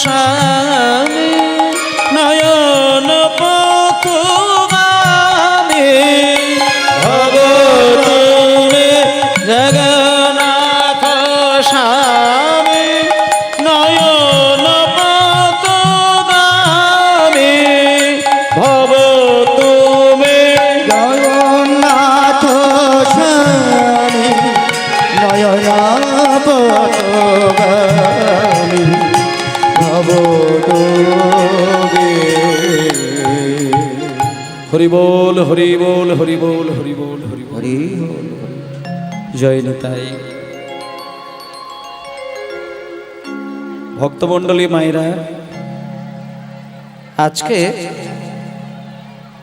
স্বামী নয়ন পথগামী ভব তুমি জগন্নাথ স্বামী নয়ন পথগামী ভব তুমি জগন্নাথ স্বামী নয়ন পথগামী ভব তুমি হরি বল হরি বল হরি বল হরি বল হরি বল হরি জয় নিতাই। ভক্তমণ্ডলী মায়েরা, আজকে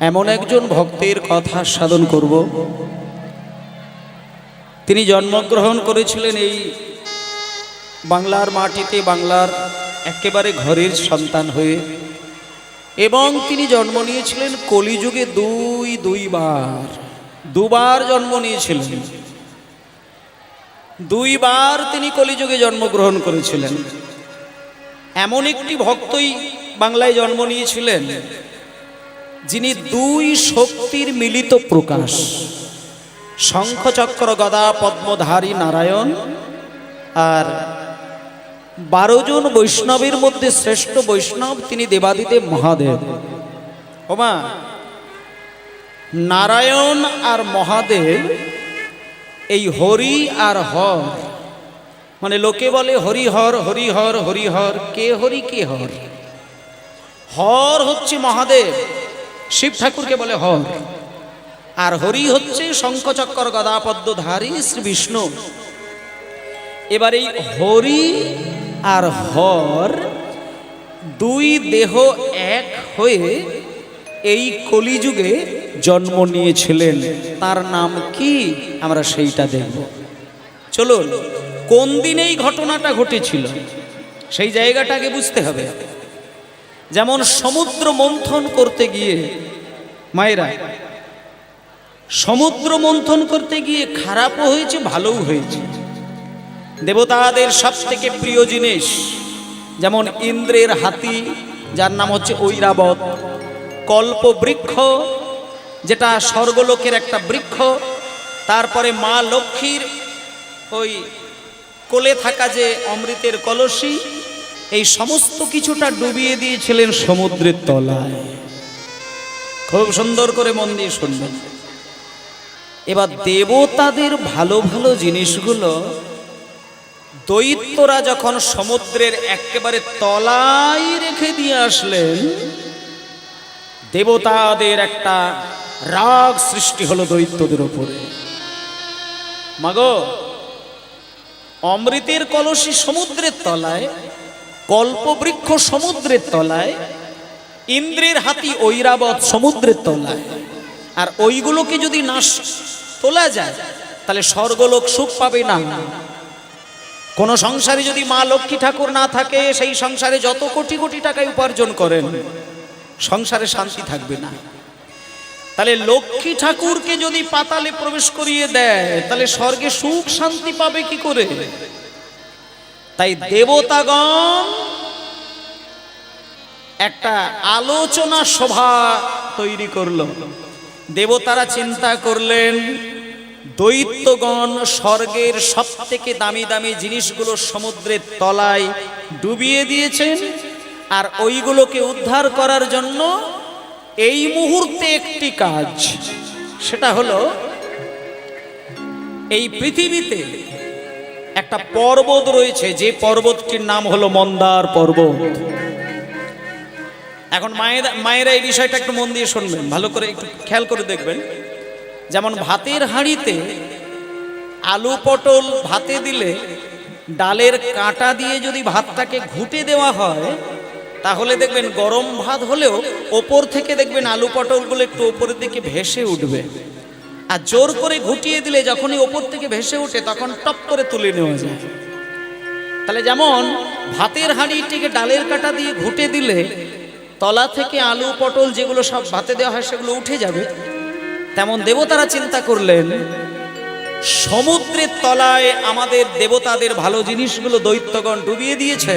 এমন একজন ভক্তের কথা সাধন করব। তিনি জন্মগ্রহণ করেছিলেন এই বাংলার মাটিতে, বাংলার একেবারে ঘরের সন্তান হয়ে, এবং তিনি জন্ম নিয়েছিলেন কলিযুগে দুবার জন্ম নিয়েছিলেন। দুইবার তিনি কলিযুগে জন্মগ্রহণ করেছিলেন। এমন একটি ভক্তই বাংলায় জন্ম নিয়েছিলেন যিনি দুই শক্তির মিলিত প্রকাশ, শঙ্খচক্র গদা পদ্মধারী নারায়ণ আর 12 জন বৈষ্ণবের মধ্যে শ্রেষ্ঠ বৈষ্ণব তিনি দেবাদিদেব মহাদেব। ওমা, নারায়ণ আর মহাদেব এই হরি আর হর, মানে লোকে বলে হরিহর হরিহর হরিহর, কে হরি কে হর? হর হচ্ছে মহাদেব, শিব ঠাকুরকে বলে হর, আর হরি হচ্ছে শঙ্খচক্র গদা পদ্মধারী শ্রী বিষ্ণু। এবার এই হরি আর হর দুই দেহ এক হয়ে এই কলিযুগে জন্ম নিয়েছিলেন। তার নাম কি আমরা সেইটা দেখব। চলুন, কোন দিন এই ঘটনাটা ঘটেছিল সেই জায়গাটাকে বুঝতে হবে। যেমন সমুদ্র মন্থন করতে গিয়ে মায়েরা, সমুদ্র মন্থন করতে গিয়ে খারাপও হয়েছে ভালোও হয়েছে। দেবতাদের সব থেকে প্রিয় জিনিস, যেমন ইন্দ্রের হাতি যার নাম হচ্ছে ঐরাবত, কল্পবৃক্ষ যেটা স্বর্গলোকের একটা বৃক্ষ, তারপরে মা লক্ষ্মীর ওই কোলে থাকা যে অমৃতের কলসী, এই সমস্ত কিছুটা ডুবিয়ে দিয়েছিলেন সমুদ্রের তলায়। খুব সুন্দর করে মন দিয়ে শুনবেন। এবার দেবতাদের ভালো ভালো জিনিসগুলো দৈত্যরা যখন সমুদ্রের একেবারে তলায় রেখে দিয়ে আসলেন, দেবতাদের একটা রাগ সৃষ্টি হলো দৈত্যদের উপরে। মাগো, অমৃতের কলসী সমুদ্রের তলায়, কল্পবৃক্ষ সমুদ্রের তলায়, ইন্দ্রের হাতি ঐরাবত সমুদ্রের তলায়, আর ওইগুলোকে যদি না তোলা যায় তাহলে স্বর্গলোক সুখ পাবে না। কোন সংসারে যদি মা লক্ষ্মী ঠাকুর না থাকে, সেই সংসারে যত কোটি কোটি টাকায় উপার্জন করেন, সংসারে শান্তি থাকবে না। তাহলে লক্ষ্মী ঠাকুরকে যদি পাতালে প্রবেশ করিয়ে দেয় তাহলে স্বর্গে সুখ শান্তি পাবে কি করে? তাই দেবতাগণ একটা আলোচনা সভা তৈরি করলো। দেবতারা চিন্তা করলেন, দৈত্যগণ স্বর্গের সব থেকে দামি দামি জিনিসগুলো সমুদ্রের তলায় ডুবিয়ে দিয়েছেন, আর ওইগুলোকে উদ্ধার করার জন্য এই মুহূর্তে একটি কাজ, সেটা হলো এই পৃথিবীতে একটা পর্বত রয়েছে, যে পর্বতটির নাম হলো মন্দার পর্বত। এখন মায়েরা এই বিষয়টা একটু মন দিয়ে শুনবেন, ভালো করে একটু খেয়াল করে দেখবেন। যেমন ভাতের হাঁড়িতে আলু পটল ভাতে দিলে ডালের কাঁটা দিয়ে যদি ভাতটাকে ঘুটে দেওয়া হয়, তাহলে দেখবেন গরম ভাত হলেও ওপর থেকে দেখবেন আলু পটলগুলো একটু ওপরের দিকে ভেসে উঠবে। আর জোর করে ঘুটিয়ে দিলে যখনই ওপর থেকে ভেসে ওঠে তখন টপ করে তুলে নেওয়া যায়। তাহলে যেমন ভাতের হাঁড়িটিকে ডালের কাঁটা দিয়ে ঘুটে দিলে তলা থেকে আলু পটল যেগুলো সব ভাতে দেওয়া হয় সেগুলো উঠে যাবে, তেমন দেবতারা চিন্তা করলেন সমুদ্রের তলায় আমাদের দেবতাদের ভালো জিনিসগুলো দৈত্যগণ ডুবিয়ে দিয়েছে,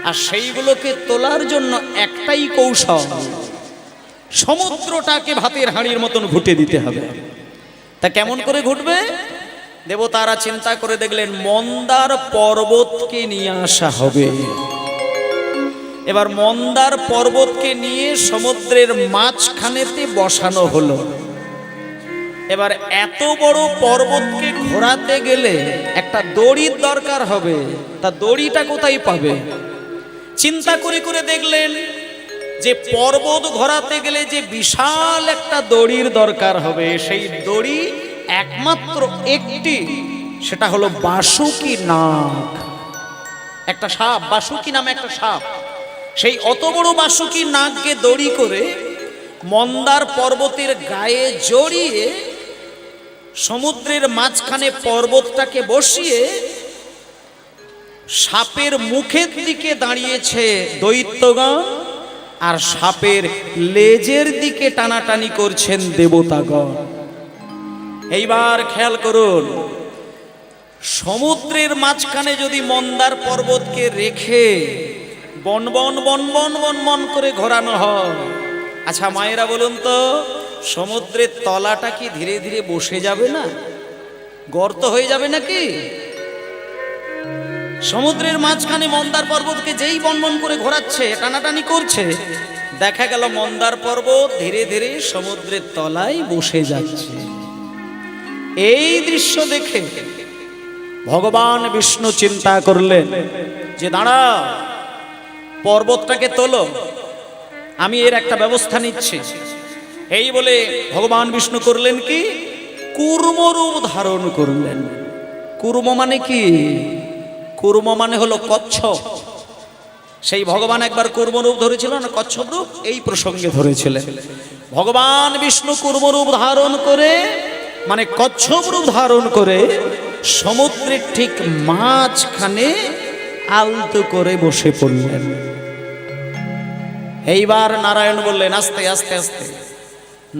আর সেইগুলোকে তোলার জন্য একটাই কৌশল, সমুদ্রটাকে ভাতের হাঁড়ির মতন ঘুটে দিতে হবে। তা কেমন করে ঘুটবে? দেবতারা চিন্তা করে দেখলেন মন্দার পর্বতকে নিয়ে আসা হবে। এবার মন্দার পর্বতকে নিয়ে সমুদ্রের মাঝখানেতে বসানো হলো। এবার এত বড় পর্বতকে ঘোরাতে গেলে একটা দড়ির দরকার হবে, তা দড়িটা কোথায় পাবে? চিন্তা করে করে দেখলেন যে পর্বত ঘোরাতে গেলে যে বিশাল একটা দড়ির দরকার হবে, সেই দড়ি একমাত্র একটি, সেটা হলো বাসুকি নাগ, একটা সাপ, বাসুকি নামে একটা সাপ। সেই অত বড় বাসুকি নাগকে দড়ি করে মন্দার পর্বতের গায়ে জড়িয়ে সমুদ্রের মাঝখানে পর্বতটাকে বসিয়ে সাপের মুখের দিকে দাঁড়িয়েছে দৈত্যগণ, আর সাপের লেজের দিকে টানাটানি করছেন দেবতাগণ। এইবার খেয়াল করুন, সমুদ্রের মাঝখানে যদি মন্দার পর্বতকে রেখে বনবন বনবন বনবন করে ঘোরানো হয়, আচ্ছা মায়েরা বলুন তো, সমুদ্রের তলাটা কি ধীরে ধীরে বসে যাবে না? গর্ত হয়ে যাবে নাকি? সমুদ্রের মাঝখানে মন্দার পর্বতকে যেই বনবন করে ঘোরাচ্ছে, টানাটানি করছে, দেখা গেল মন্দার পর্বত ধীরে ধীরে সমুদ্রের তলায় বসে যাচ্ছে। এই দৃশ্য দেখে ভগবান বিষ্ণু চিন্তা করলেন যে দাঁড়া, পর্বতটাকে তোলো, আমি এর একটা ব্যবস্থা নিচ্ছি। এই বলে ভগবান বিষ্ণু করলেন কি, কূর্মরূপ ধারণ করলেন। কূর্ম মানে কি? কূর্ম মানে হলো কচ্ছপ। সেই ভগবান একবার কূর্মরূপ ধরেছিল না, কচ্ছপ রূপ, এই প্রসঙ্গে ধরেছিলেন। ভগবান বিষ্ণু কূর্মরূপ ধারণ করে, মানে কচ্ছপ রূপ ধারণ করে সমুদ্রের ঠিক মাঝখানে আলতো করে বসে পড়লেন। এইবার নারায়ণ বললেন আস্তে আস্তে আস্তে।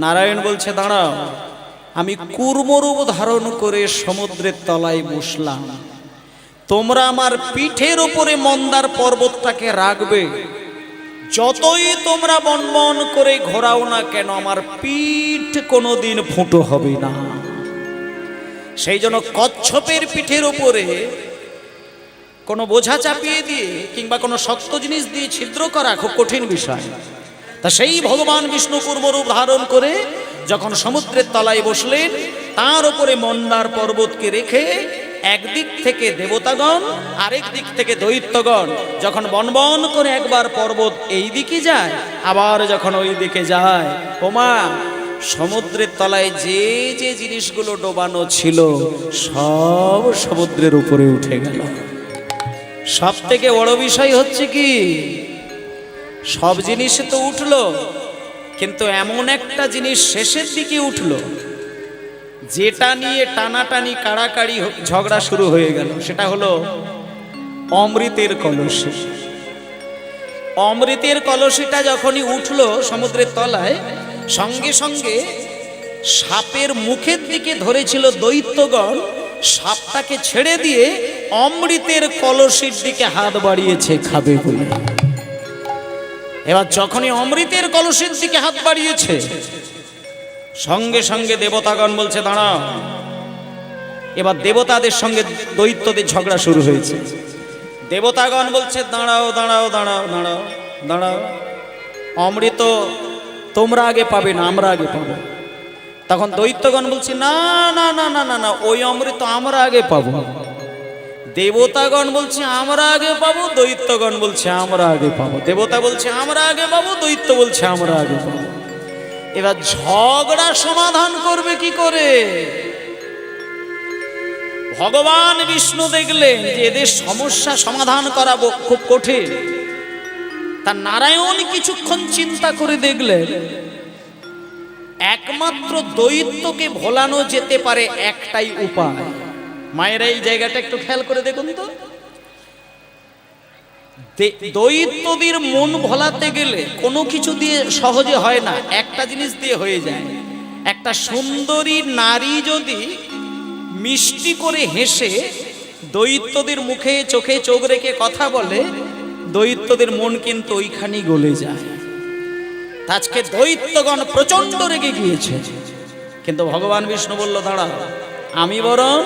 নারায়ণ বলছে দাঁড়াও, আমি কূর্মরূপ ধারণ করে সমুদ্রের তলায় বসলাম, তোমরা আমার পিঠের উপরে মন্দার পর্বতটাকে রাখবে, যতই তোমরা বনবন করে ঘোরাও না কেন আমার পিঠ কোনোদিন ফুটো হবে না। সেই জন্য কচ্ছপের পিঠের উপরে কোনো বোঝা চাপিয়ে দিয়ে কিংবা কোনো শক্ত জিনিস দিয়ে ছিদ্র করা খুব কঠিন বিষয়। তা সেই ভগবান বিষ্ণু কূর্মরূপ ধারণ করে যখন সমুদ্রের তলায় বসলেন, তার উপরে মন্দার পর্বতকে রেখে একদিক থেকে দেবতাগণ, আরেক দিক থেকে দৈত্যগণ যখন বনবন করে একবার পর্বত এই দিকে যায়, আবার যখন ওই দিকে যায়, ওমা সমুদ্রের তলায় যে যে জিনিসগুলো ডোবানো ছিল সব সমুদ্রের উপরে উঠে গেল। সব থেকে বড় বিষয় হচ্ছে কি, সব জিনিস তো উঠলো, কিন্তু এমন একটা জিনিস শেষের দিকে উঠলো যেটা নিয়ে টানাটানি কাড়াকাড়ি ঝগড়া শুরু হয়ে গেল। সেটা হলো অমৃতের কলসি। অমৃতের কলসিটা যখনই উঠলো সমুদ্রের তলায়, সঙ্গে সঙ্গে সাপের মুখের দিকে ধরেছিল দৈত্যগণ, সাপটাকে ছেড়ে দিয়ে অমৃতের কলসির দিকে হাত বাড়িয়েছে খাবে বলে। এবার যখনই অমৃতের কলসির দিকে হাত বাড়িয়েছে, সঙ্গে সঙ্গে দেবতাগণ বলছে দাঁড়াও। এবার দেবতাদের সঙ্গে দৈত্যদের ঝগড়া শুরু হয়েছে। দেবতাগণ বলছে দাঁড়াও দাঁড়াও দাঁড়াও দাঁড়াও দাঁড়াও, অমৃত তোমরা আগে পাবে না, আমরা আগে পাবো। তখন দৈত্যগণ বলছে না না না না না না, ওই অমৃত আমরা আগে পাবো। দেবতাগণ বলছে আমরা আগে পাবো, দৈত্যগণ বলছে আমরা আগে পাবো। দেবতা বলছে আমরা আগে পাবো, দৈত্য বলছে আমরা আগে পাবো। এবার ঝগড়া সমাধান করবে কি করে? ভগবান বিষ্ণু দেখলেন যে এদের সমস্যা সমাধান করা খুব কঠিন। তা নারায়ণ কিছুক্ষণ চিন্তা করে দেখলেন একমাত্র দৈত্যকে ভোলানো যেতে পারে একটাই উপায়। মায়েরা এই জায়গাটা একটু খেয়াল করে দেখুন তো, দৈত্যদের মন ভোলাতে গেলে কোনো কিছু দিয়ে সহজে হয় না, একটা জিনিস দিয়ে হয়ে যায়। একটা সুন্দরী নারী যদি মিষ্টি করে হেসে দৈত্যদের মুখে চোখে চোখ রেখে কথা বলে, দৈত্যদের মন কিন্তু ওইখানেই গলে যায়। আজকে দৈত্যগণ প্রচন্ড রেগে গিয়েছে, কিন্তু ভগবান বিষ্ণু বলল দাঁড়াও, আমি বরং